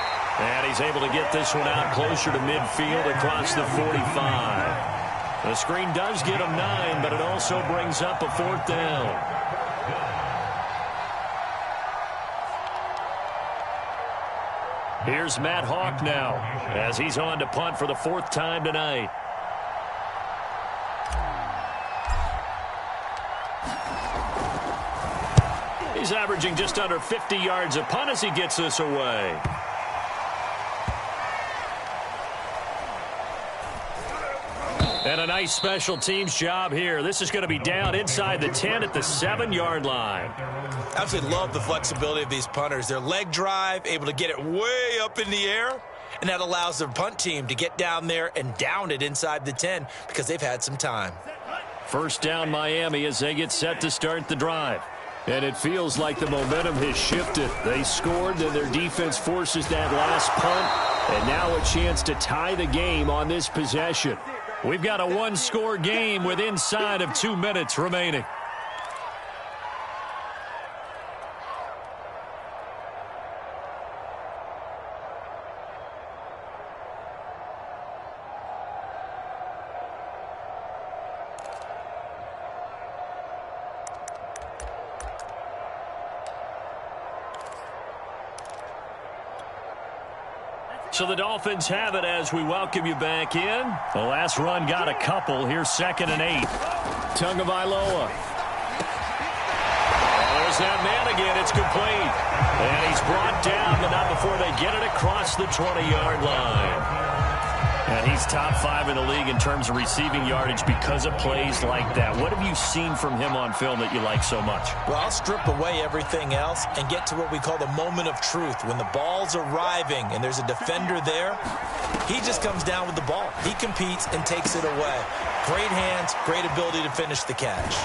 And he's able to get this one out closer to midfield across the 45. The screen does get him 9, but it also brings up a 4th down. Here's Matt Hawk now as he's on to punt for the 4th time tonight. He's averaging just under 50 yards a punt as he gets this away. And a nice special teams job here. This is going to be down inside the 10 at the 7-yard line. Absolutely love the flexibility of these punters. Their leg drive, able to get it way up in the air, and that allows their punt team to get down there and down it inside the 10 because they've had some time. First down Miami as they get set to start the drive. And it feels like the momentum has shifted. They scored, then their defense forces that last punt, and now a chance to tie the game on this possession. We've got a one-score game with inside of 2 minutes remaining. So the Dolphins have it as we welcome you back in. The last run got a couple. Here's 2nd and 8. Tagovailoa. There's that man again. It's complete. And he's brought down, but not before they get it across the 20-yard line. And he's top 5 in the league in terms of receiving yardage because of plays like that. What have you seen from him on film that you like so much? Well, I'll strip away everything else and get to what we call the moment of truth. When the ball's arriving and there's a defender there, he just comes down with the ball. He competes and takes it away. Great hands, great ability to finish the catch.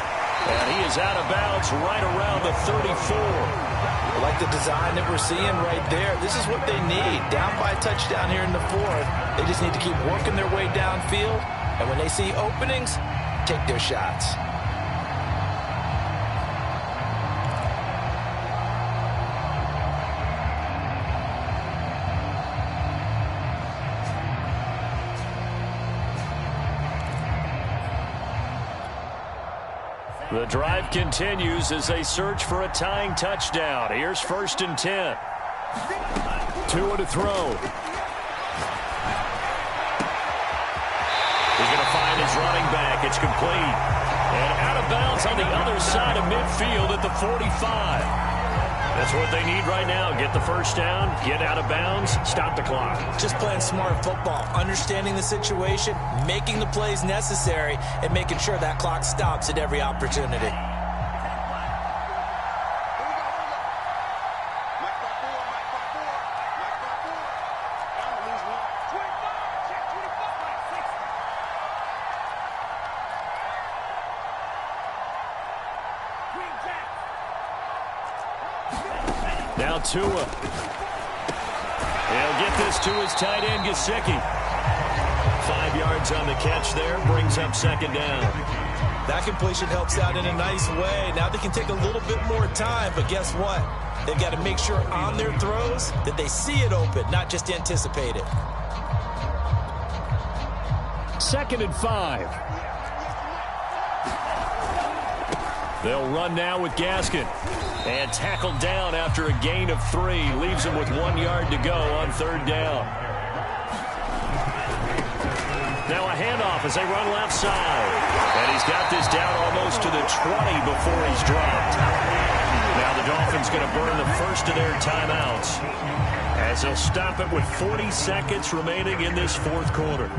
And he is out of bounds right around the 34. I like the design that we're seeing right there. This is what they need. Down by a touchdown here in the 4th. They just need to keep working their way downfield. And when they see openings, take their shots. The drive continues as they search for a tying touchdown. Here's 1st and 10. Tua to throw. He's going to find his running back. It's complete. And out of bounds on the other side of midfield at the 45. That's what they need right now. Get the first down, get out of bounds, stop the clock. Just playing smart football, understanding the situation, making the plays necessary, and making sure that clock stops at every opportunity. Now Tua. He'll get this to his tight end, Gesicki. 5 yards on the catch there, brings up 2nd down. That completion helps out in a nice way. Now they can take a little bit more time, but guess what? They've got to make sure on their throws that they see it open, not just anticipate it. 2nd and 5. They'll run now with Gaskin. And tackled down after a gain of 3. Leaves him with 1 yard to go on 3rd down. Now a handoff as they run left side. And he's got this down almost to the 20 before he's dropped. Now the Dolphins going to burn the first of their timeouts as they'll stop it with 40 seconds remaining in this 4th quarter.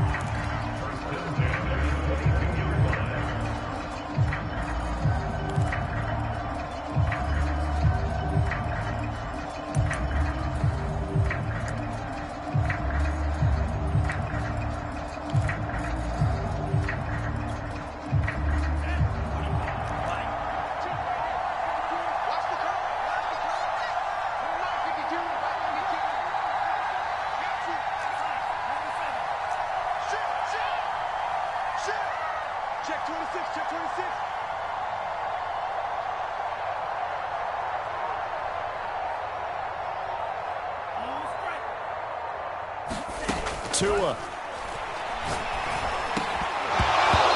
Check 26, check 26. Tua.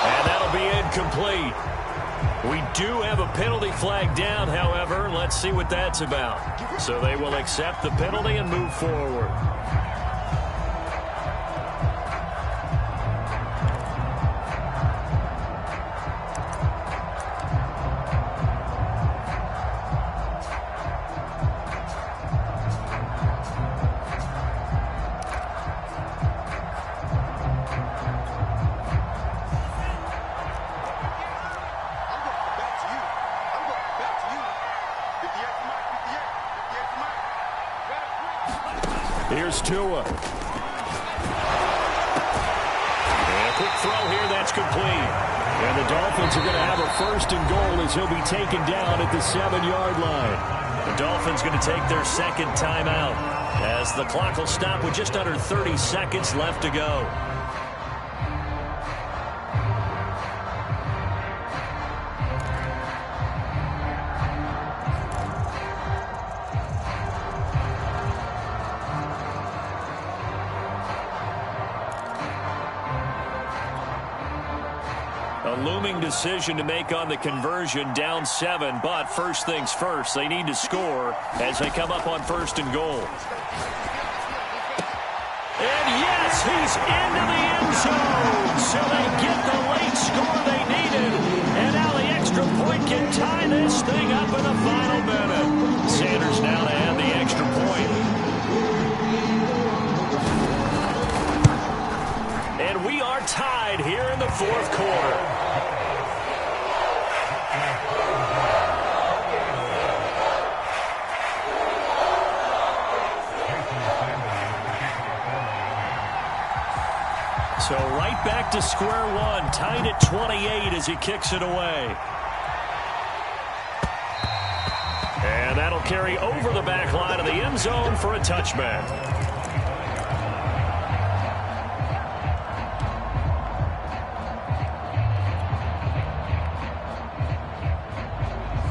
And that'll be incomplete. We do have a penalty flag down, however. Let's see what that's about. So they will accept the penalty and move forward. Here's Tua. And a quick throw here, that's complete. And the Dolphins are going to have a 1st and goal as he'll be taken down at the 7-yard line. The Dolphins going to take their 2nd timeout as the clock will stop with just under 30 seconds left to go. A looming decision to make on the conversion, down 7, but first things first, they need to score as they come up on 1st and goal. He's into the end zone. So they get the late score they needed. And now the extra point can tie this thing up in the final minute. Sanders now to add the extra point. And we are tied here in the fourth quarter. So right back to square one, tied at 28 as he kicks it away. And that'll carry over the back line of the end zone for a touchback.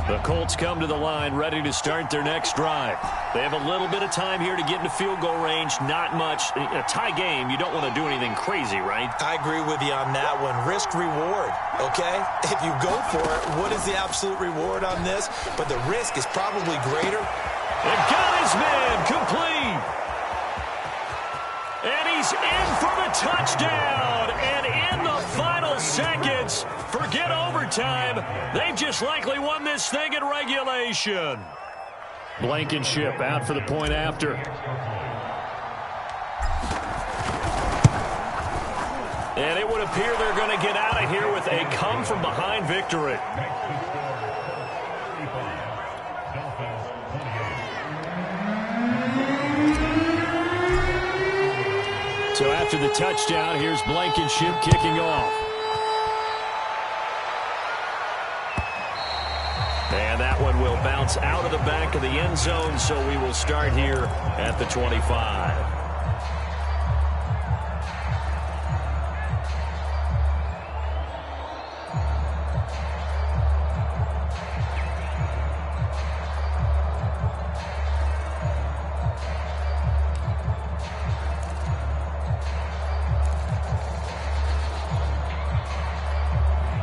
The Colts come to the line ready to start their next drive. They have a little bit of time here to get into field goal range. Not much. In a tie game, you don't want to do anything crazy, right? I agree with you on that one. Risk reward, okay? If you go for it, what is the absolute reward on this? But the risk is probably greater. And got his man complete. And he's in for the touchdown. And in the final seconds, forget overtime. They've just likely won this thing in regulation. Blankenship out for the point after. And it would appear they're going to get out of here with a come-from-behind victory. So after the touchdown, here's Blankenship kicking off. And that one will bounce out of the back of the end zone, so we will start here at the 25.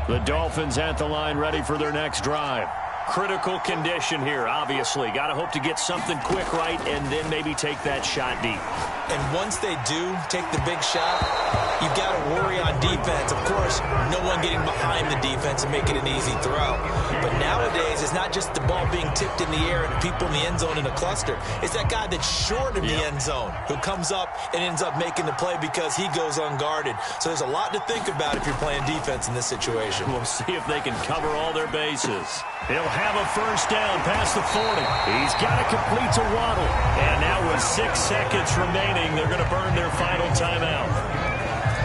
The Dolphins at the line ready for their next drive. Critical condition here, obviously. Got to hope to get something quick right and then maybe take that shot deep. And once they do take the big shot, you've got to worry on defense. Of course, no one getting behind the defense and making an easy throw. But nowadays, it's not just the ball being tipped in the air and people in the end zone in a cluster. It's that guy that's short of the end zone who comes up and ends up making the play because he goes unguarded. So there's a lot to think about if you're playing defense in this situation. We'll see if they can cover all their bases. He'll have a first down past the 40. He's got to complete to Waddle. And now with 6 seconds remaining, they're going to burn their final timeout.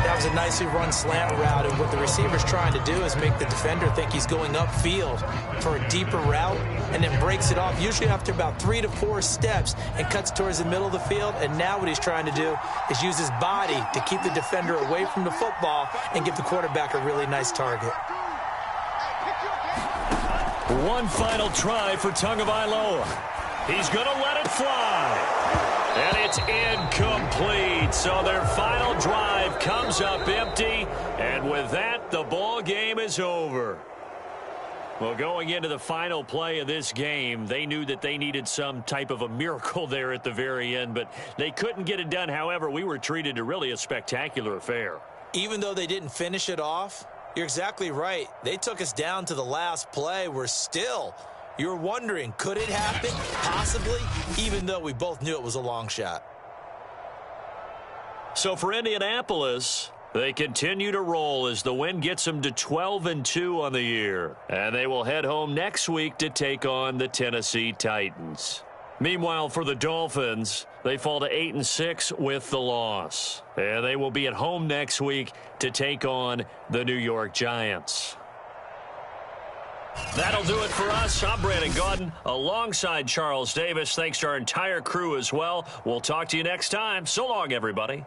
That was a nicely run slant route, and what the receiver's trying to do is make the defender think he's going upfield for a deeper route and then breaks it off, usually after about 3 to 4 steps, and cuts towards the middle of the field. And now what he's trying to do is use his body to keep the defender away from the football and give the quarterback a really nice target. One final try for Tagovailoa. He's going to let it fly. And it's incomplete. So their final drive comes up empty. And with that, the ball game is over. Well, going into the final play of this game, they knew that they needed some type of a miracle there at the very end, but they couldn't get it done. However, we were treated to really a spectacular affair. Even though they didn't finish it off, you're exactly right. They took us down to the last play. We're still, you're wondering, could it happen? Possibly, even though we both knew it was a long shot. So for Indianapolis, they continue to roll as the win gets them to 12-2 on the year. And they will head home next week to take on the Tennessee Titans. Meanwhile, for the Dolphins, they fall to 8-6 with the loss. And they will be at home next week to take on the New York Giants. That'll do it for us. I'm Brandon Gaudin alongside Charles Davis. Thanks to our entire crew as well. We'll talk to you next time. So long, everybody.